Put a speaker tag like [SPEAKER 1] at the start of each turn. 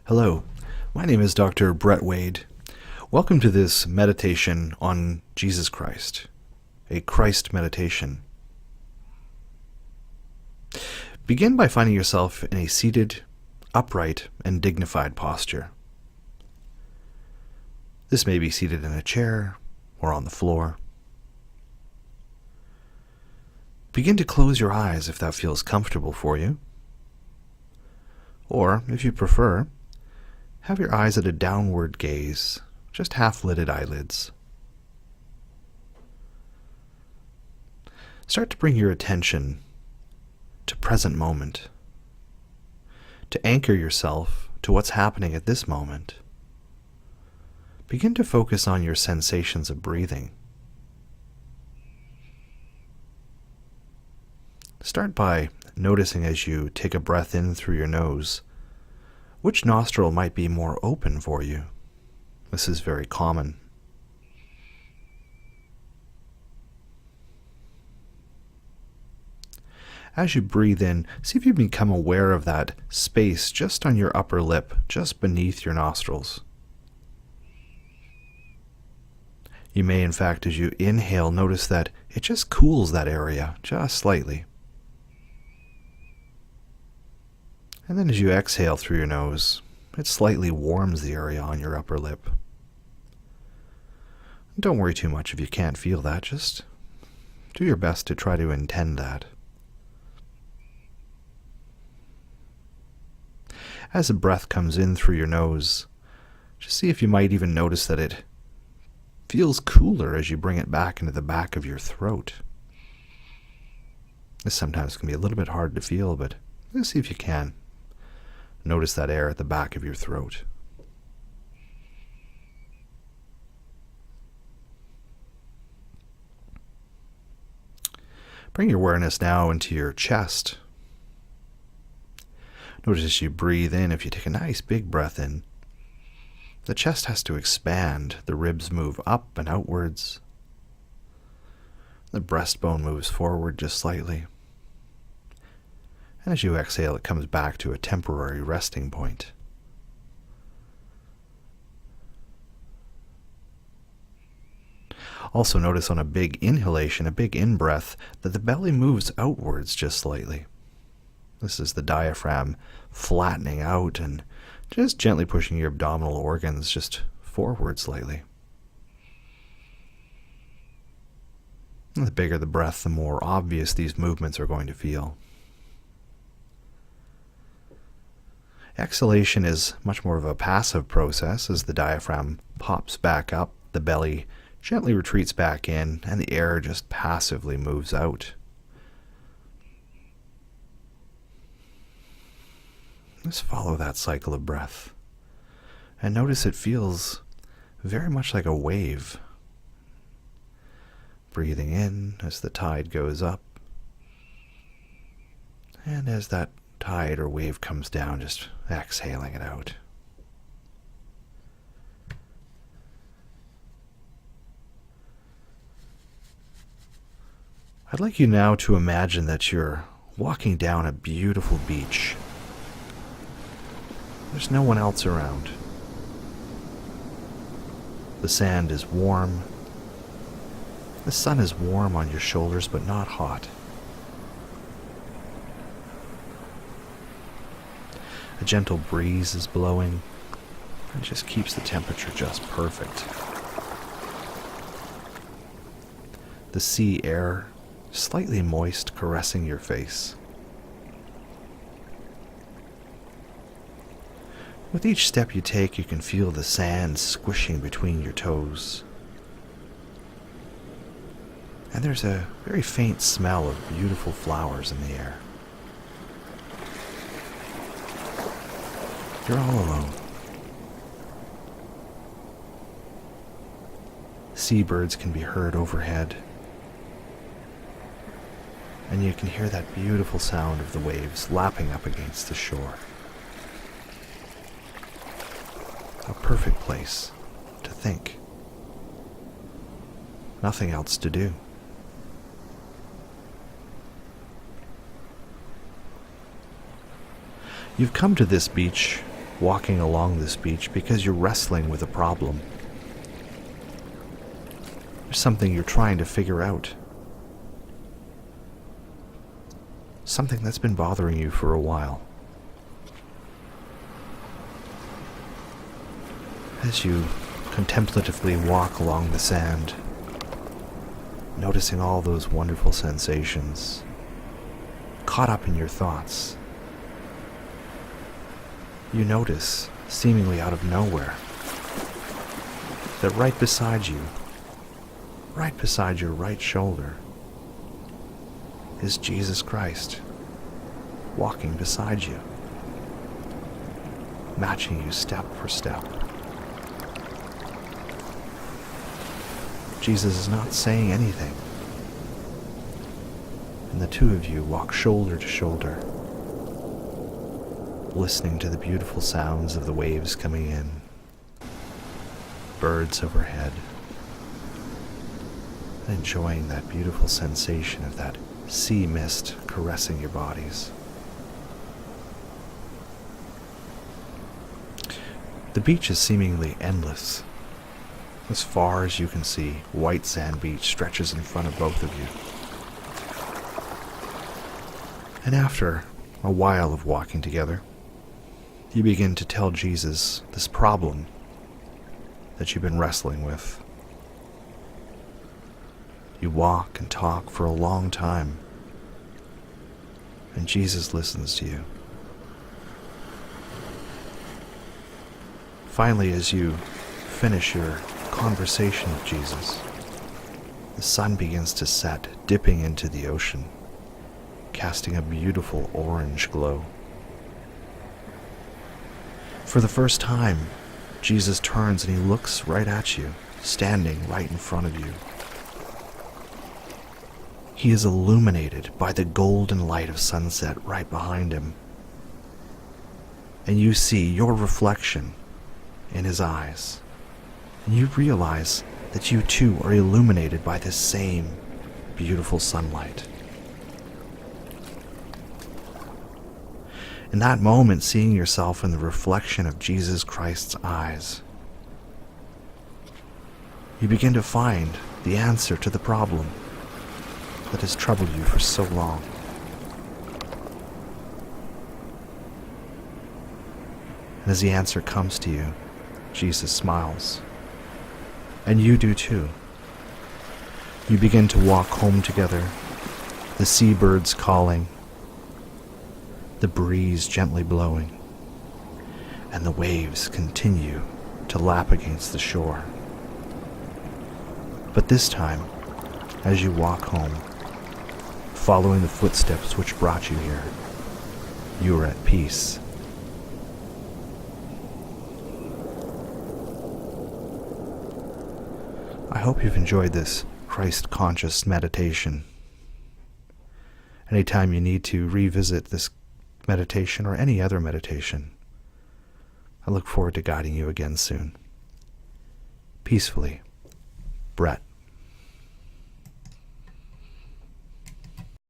[SPEAKER 1] Hello, my name is Dr. Brett Wade. Welcome to this meditation on Jesus Christ, a Christ meditation. Begin by finding yourself in a seated, upright, and dignified posture. This may be seated in a chair or on the floor. Begin to close your eyes if that feels comfortable for you. Or, if you prefer, have your eyes at a downward gaze, just half-lidded eyelids. Start to bring your attention to present moment, to anchor yourself to what's happening at this moment. Begin to focus on your sensations of breathing. Start by noticing as you take a breath in through your nose, which nostril might be more open for you. This is very common. As you breathe in, see if you become aware of that space just on your upper lip, just beneath your nostrils. You may, in fact, as you inhale, notice that it just cools that area just slightly. And then as you exhale through your nose, it slightly warms the area on your upper lip. Don't worry too much if you can't feel that. Just do your best to try to intend that. As the breath comes in through your nose, just see if you might even notice that it feels cooler as you bring it back into the back of your throat. This sometimes can be a little bit hard to feel, but let's see if you can. Notice that air at the back of your throat. Bring your awareness now into your chest. Notice as you breathe in, if you take a nice big breath in, the chest has to expand. The ribs move up and outwards. The breastbone moves forward just slightly. And as you exhale, it comes back to a temporary resting point. Also notice on a big inhalation, a big in-breath, that the belly moves outwards just slightly. This is the diaphragm flattening out and just gently pushing your abdominal organs just forward slightly. And the bigger the breath, the more obvious these movements are going to feel. Exhalation is much more of a passive process as the diaphragm pops back up, the belly gently retreats back in, and the air just passively moves out. Just follow that cycle of breath and notice it feels very much like a wave. Breathing in as the tide goes up, and as that tide or wave comes down, just exhaling it out. I'd like you now to imagine that you're walking down a beautiful beach. There's no one else around. The sand is warm. The sun is warm on your shoulders, but not hot. A gentle breeze is blowing. It just keeps the temperature just perfect. The sea air, slightly moist, caressing your face. With each step you take, you can feel the sand squishing between your toes. And there's a very faint smell of beautiful flowers in the air. You're all alone. Seabirds can be heard overhead, and you can hear that beautiful sound of the waves lapping up against the shore. A perfect place to think. Nothing else to do. You've come to this beach walking along this beach because you're wrestling with a problem. There's something you're trying to figure out. Something that's been bothering you for a while. As you contemplatively walk along the sand, noticing all those wonderful sensations, caught up in your thoughts, you notice, seemingly out of nowhere, that right beside you, right beside your right shoulder, is Jesus Christ, walking beside you, matching you step for step. Jesus is not saying anything, and the two of you walk shoulder to shoulder, listening to the beautiful sounds of the waves coming in, birds overhead, and enjoying that beautiful sensation of that sea mist caressing your bodies. The beach is seemingly endless. As far as you can see, white sand beach stretches in front of both of you. And after a while of walking together, you begin to tell Jesus this problem that you've been wrestling with. You walk and talk for a long time, and Jesus listens to you. Finally, as you finish your conversation with Jesus, the sun begins to set, dipping into the ocean, casting a beautiful orange glow. For the first time, Jesus turns and he looks right at you, standing right in front of you. He is illuminated by the golden light of sunset right behind him. And you see your reflection in his eyes. And you realize that you too are illuminated by this same beautiful sunlight. In that moment, seeing yourself in the reflection of Jesus Christ's eyes, you begin to find the answer to the problem that has troubled you for so long. And as the answer comes to you, Jesus smiles. And you do too. You begin to walk home together, the seabirds calling, the breeze gently blowing, and the waves continue to lap against the shore. But this time, as you walk home, following the footsteps which brought you here, you are at peace. I hope you've enjoyed this Christ-conscious meditation. Anytime you need to revisit this meditation or any other meditation, I look forward to guiding you again soon. Peacefully, Brett.